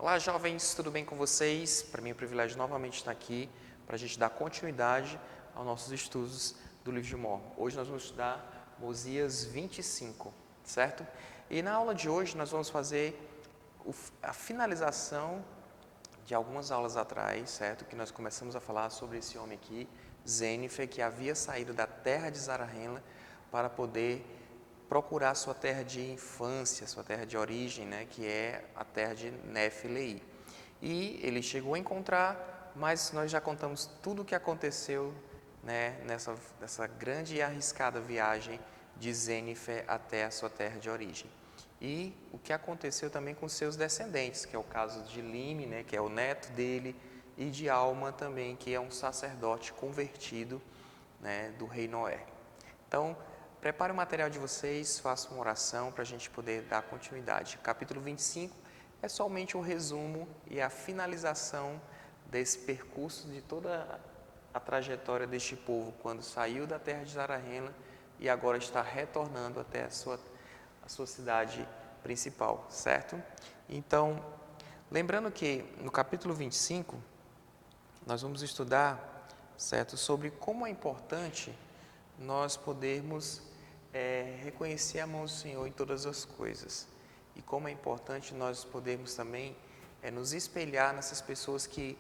Olá, jovens, tudo bem com vocês? Para mim é um privilégio novamente estar aqui para a gente dar continuidade aos nossos estudos do livro de Mórmon. Hoje nós vamos estudar Osias 25, certo? E na aula de hoje nós vamos fazer a finalização de algumas aulas atrás, certo? Que nós começamos a falar sobre esse homem aqui, Zênifer, que havia saído da terra de Zarahemla para poder procurar sua terra de infância, sua terra de origem, né, que é a terra de Nefilei. E ele chegou a encontrar, mas nós já contamos tudo o que aconteceu, né, nessa grande e arriscada viagem de Zênifer até a sua terra de origem. E o que aconteceu também com seus descendentes, que é o caso de Lime, né, que é o neto dele, e de Alma também, que é um sacerdote convertido, né, do rei Noé. Então, prepare o material de vocês, faça uma oração para a gente poder dar continuidade. Capítulo 25 é somente um resumo e a finalização desse percurso de toda a trajetória deste povo, quando saiu da terra de Zarahemla e agora está retornando até a sua cidade principal, certo? Então, lembrando que no capítulo 25, nós vamos estudar, certo, sobre como é importante nós podermos reconhecer a mão do Senhor em todas as coisas. E como é importante nós podermos também nos espelhar nessas pessoas que,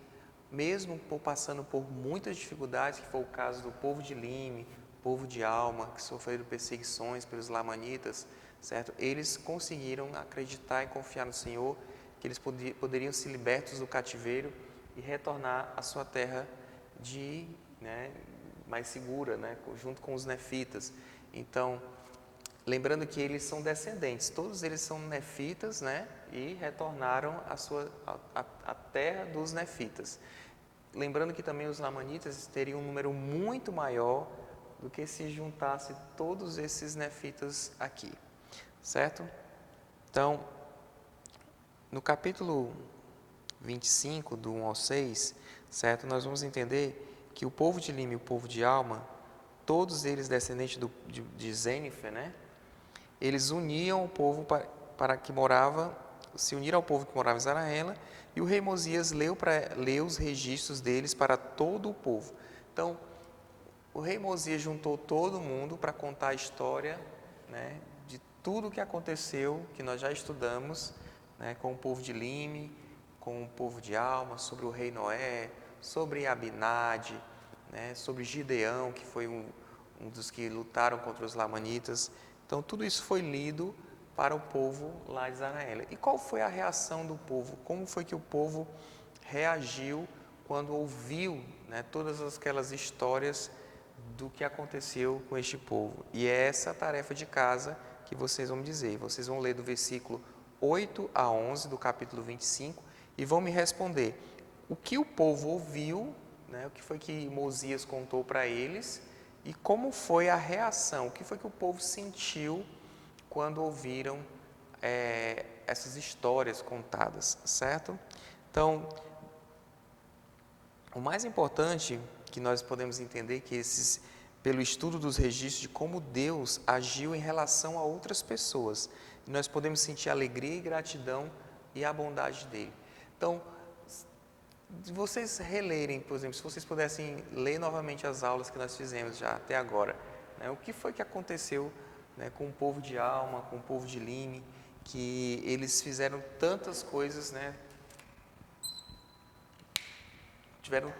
mesmo passando por muitas dificuldades, que foi o caso do povo de Lime, povo de Alma, que sofreram perseguições pelos lamanitas, certo? Eles conseguiram acreditar e confiar no Senhor, que eles poderiam ser libertos do cativeiro e retornar à sua terra mais segura, né, junto com os nefitas. Então, lembrando que eles são descendentes, todos eles são nefitas, né, e retornaram à terra dos nefitas. Lembrando que também os lamanitas teriam um número muito maior do que se juntasse todos esses nefitas aqui, certo? Então, no capítulo 25, do 1 ao 6, certo? Nós vamos entender que o povo de Lime e o povo de Alma, todos eles descendentes de Zênifer, né? Eles uniam o povo se uniram ao povo que morava em Zarahemla, e o rei Mosias leu os registros deles para todo o povo. Então, o rei Mosias juntou todo mundo para contar a história, né, de tudo o que aconteceu, que nós já estudamos, né, com o povo de Lime, com o povo de Alma, sobre o rei Noé, sobre Abinade, né, sobre Gideão, que foi um dos que lutaram contra os lamanitas. Então, tudo isso foi lido para o povo lá de Zarahemla. E qual foi a reação do povo? Como foi que o povo reagiu quando ouviu, né, todas aquelas histórias do que aconteceu com este povo? E é essa a tarefa de casa que vocês vão dizer. Vocês vão ler do versículo 8 a 11 do capítulo 25 e vão me responder o que o povo ouviu, né, o que foi que Mosias contou para eles e como foi a reação, o que foi que o povo sentiu quando ouviram essas histórias contadas, certo? Então, o mais importante que nós podemos entender que pelo estudo dos registros de como Deus agiu em relação a outras pessoas, nós podemos sentir alegria e gratidão e a bondade dele. Então, se vocês relerem, por exemplo, se vocês pudessem ler novamente as aulas que nós fizemos já até agora, né, o que foi que aconteceu, né, com o povo de Alma, com o povo de Lime, que eles fizeram tantas coisas, né, tiveram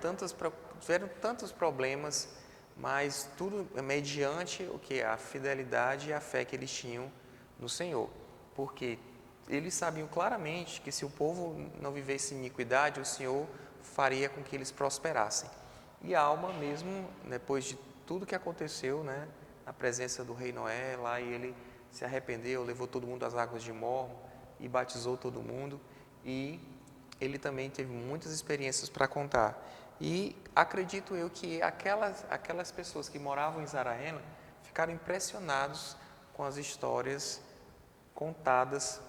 tantos problemas, mas tudo mediante o que? A fidelidade e a fé que eles tinham no Senhor. Porque eles sabiam claramente que se o povo não vivesse em iniquidade, o Senhor faria com que eles prosperassem. E a Alma mesmo, depois de tudo que aconteceu, né, na presença do rei Noé, lá e ele se arrependeu, levou todo mundo às águas de Mórmon e batizou todo mundo, e ele também teve muitas experiências para contar. E acredito eu que aquelas pessoas que moravam em Zarahemla ficaram impressionados com as histórias contadas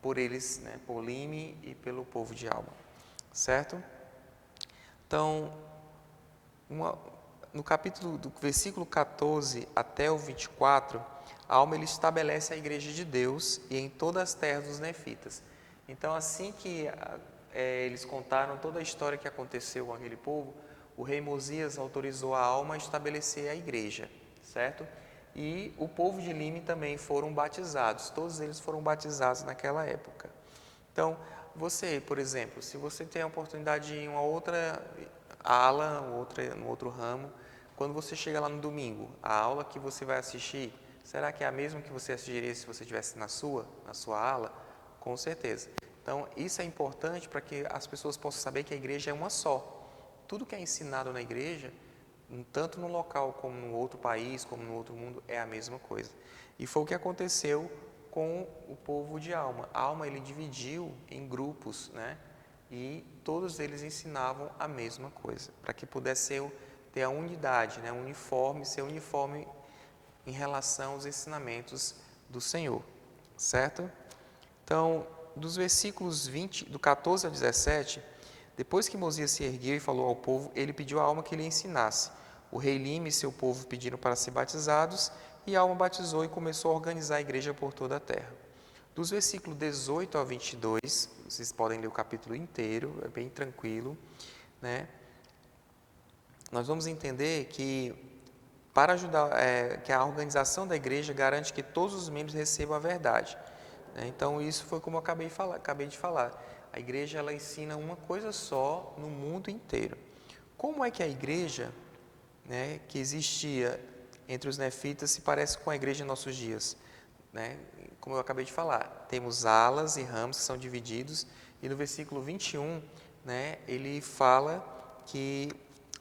por eles, né, por Lime e pelo povo de Alma, certo? Então, no capítulo do versículo 14 até o 24, Alma ele estabelece a igreja de Deus e em todas as terras dos nefitas. Então, assim que eles contaram toda a história que aconteceu com aquele povo, o rei Mosias autorizou a Alma a estabelecer a igreja, certo? E o povo de Lime também foram batizados, todos eles foram batizados naquela época. Então, você, por exemplo, se você tem a oportunidade de ir em uma outra ala, no outro ramo, quando você chega lá no domingo, a aula que você vai assistir, será que é a mesma que você assistiria se você estivesse na sua ala? Com certeza. Então, isso é importante para que as pessoas possam saber que a igreja é uma só. Tudo que é ensinado na igreja, tanto no local como no outro país, como no outro mundo, é a mesma coisa. E foi o que aconteceu com o povo de Alma. Alma ele dividiu em grupos, né? E todos eles ensinavam a mesma coisa, para que pudesse ter a unidade, né? Ser uniforme em relação aos ensinamentos do Senhor, certo? Então, dos versículos 20, do 14 ao 17, depois que Mosias se ergueu e falou ao povo, ele pediu a Alma que lhe ensinasse. O rei Lime e seu povo pediram para ser batizados, e Alma batizou e começou a organizar a igreja por toda a terra. Dos versículos 18 ao 22, vocês podem ler o capítulo inteiro, é bem tranquilo, né? Nós vamos entender que para ajudar, que a organização da igreja garante que todos os membros recebam a verdade, né? Então isso foi como eu acabei de falar. A igreja ela ensina uma coisa só no mundo inteiro. Como é que a igreja, né, que existia entre os nefitas se parece com a igreja em nossos dias, né? Como eu acabei de falar, temos alas e ramos que são divididos, e no versículo 21, né, ele fala que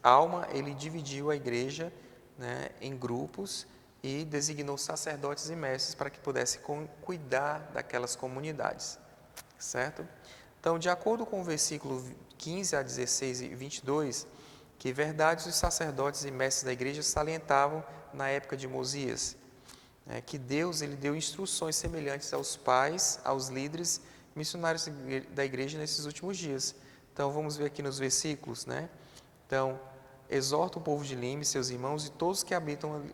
Alma ele dividiu a igreja, né, em grupos e designou sacerdotes e mestres para que pudessem cuidar daquelas comunidades, certo? Então, de acordo com o versículo 15 a 16 e 22, que verdades os sacerdotes e mestres da igreja salientavam na época de Mosias, que Deus ele deu instruções semelhantes aos pais, aos líderes, missionários da igreja nesses últimos dias. Então, vamos ver aqui nos versículos, né? Então, exorta o povo de Lime, seus irmãos e todos que habitam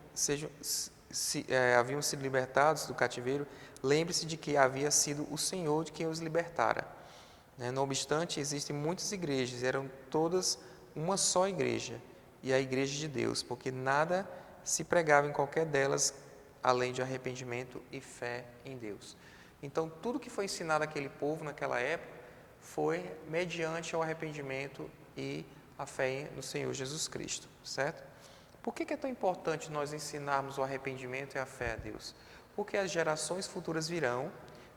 haviam sido libertados do cativeiro, lembre-se de que havia sido o Senhor de quem os libertara. Não obstante, existem muitas igrejas, eram todas uma só igreja, e a igreja de Deus, porque nada se pregava em qualquer delas além de arrependimento e fé em Deus. Então, tudo que foi ensinado àquele povo naquela época foi mediante o arrependimento e a fé no Senhor Jesus Cristo, certo? Por que é tão importante nós ensinarmos o arrependimento e a fé a Deus? Porque as gerações futuras virão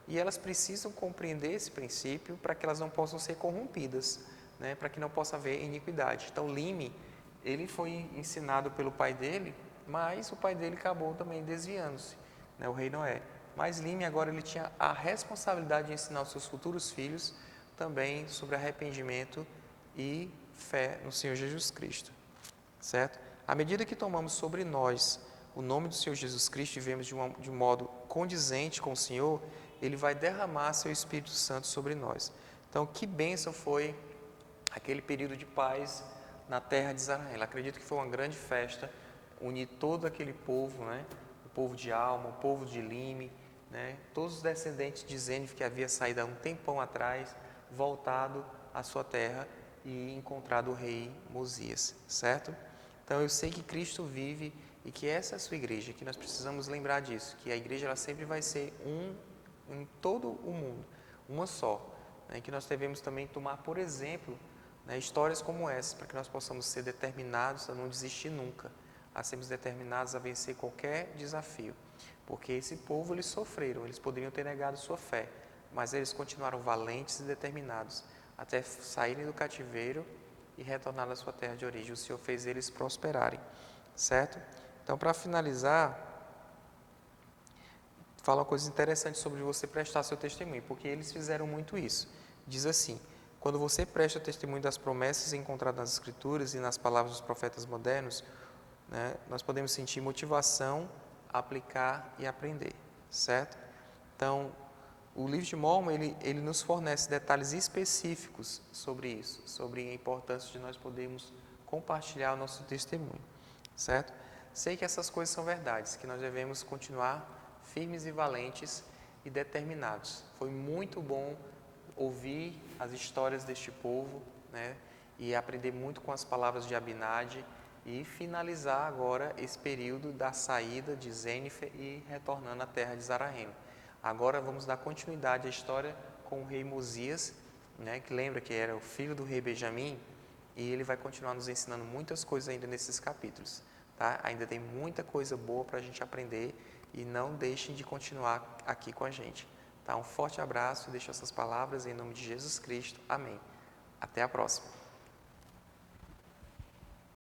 e elas precisam compreender esse princípio para que elas não possam ser corrompidas, né? Para que não possa haver iniquidade. Então, Lime, ele foi ensinado pelo pai dele, mas o pai dele acabou também desviando-se, né? O rei Noé. Mas Lime agora ele tinha a responsabilidade de ensinar os seus futuros filhos também sobre arrependimento e fé no Senhor Jesus Cristo, certo? À medida que tomamos sobre nós o nome do Senhor Jesus Cristo e vivemos de um modo condizente com o Senhor, Ele vai derramar seu Espírito Santo sobre nós. Então, que bênção foi aquele período de paz na terra de Israel. Acredito que foi uma grande festa, unir todo aquele povo, né? O povo de Alma, o povo de Lime, né? Todos os descendentes de Zênif que havia saído há um tempão atrás, voltado à sua terra e encontrado o rei Mosias, certo? Então eu sei que Cristo vive e que essa é a sua igreja, que nós precisamos lembrar disso, que a igreja ela sempre vai ser em todo o mundo, uma só, né? Que nós devemos também tomar, por exemplo, né, histórias como essa, para que nós possamos ser determinados a não desistir nunca, a sermos determinados a vencer qualquer desafio, porque esse povo eles sofreram, eles poderiam ter negado sua fé, mas eles continuaram valentes e determinados até saírem do cativeiro e retornar à sua terra de origem. O Senhor fez eles prosperarem, certo? Então, para finalizar, fala uma coisa interessante sobre você prestar seu testemunho, porque eles fizeram muito isso. Diz assim: quando você presta testemunho das promessas encontradas nas Escrituras e nas palavras dos profetas modernos, né, nós podemos sentir motivação a aplicar e aprender, certo? Então, o livro de Mormon, ele nos fornece detalhes específicos sobre isso, sobre a importância de nós podermos compartilhar o nosso testemunho, certo? Sei que essas coisas são verdades, que nós devemos continuar firmes e valentes e determinados. Foi muito bom ouvir as histórias deste povo, né, e aprender muito com as palavras de Abinadi e finalizar agora esse período da saída de Zênifer e retornando à terra de Zarahem. Agora vamos dar continuidade à história com o rei Mosias, né, que lembra que era o filho do rei Benjamim, e ele vai continuar nos ensinando muitas coisas ainda nesses capítulos. Tá? Ainda tem muita coisa boa para a gente aprender e não deixem de continuar aqui com a gente. Tá? Um forte abraço, deixo essas palavras em nome de Jesus Cristo. Amém. Até a próxima.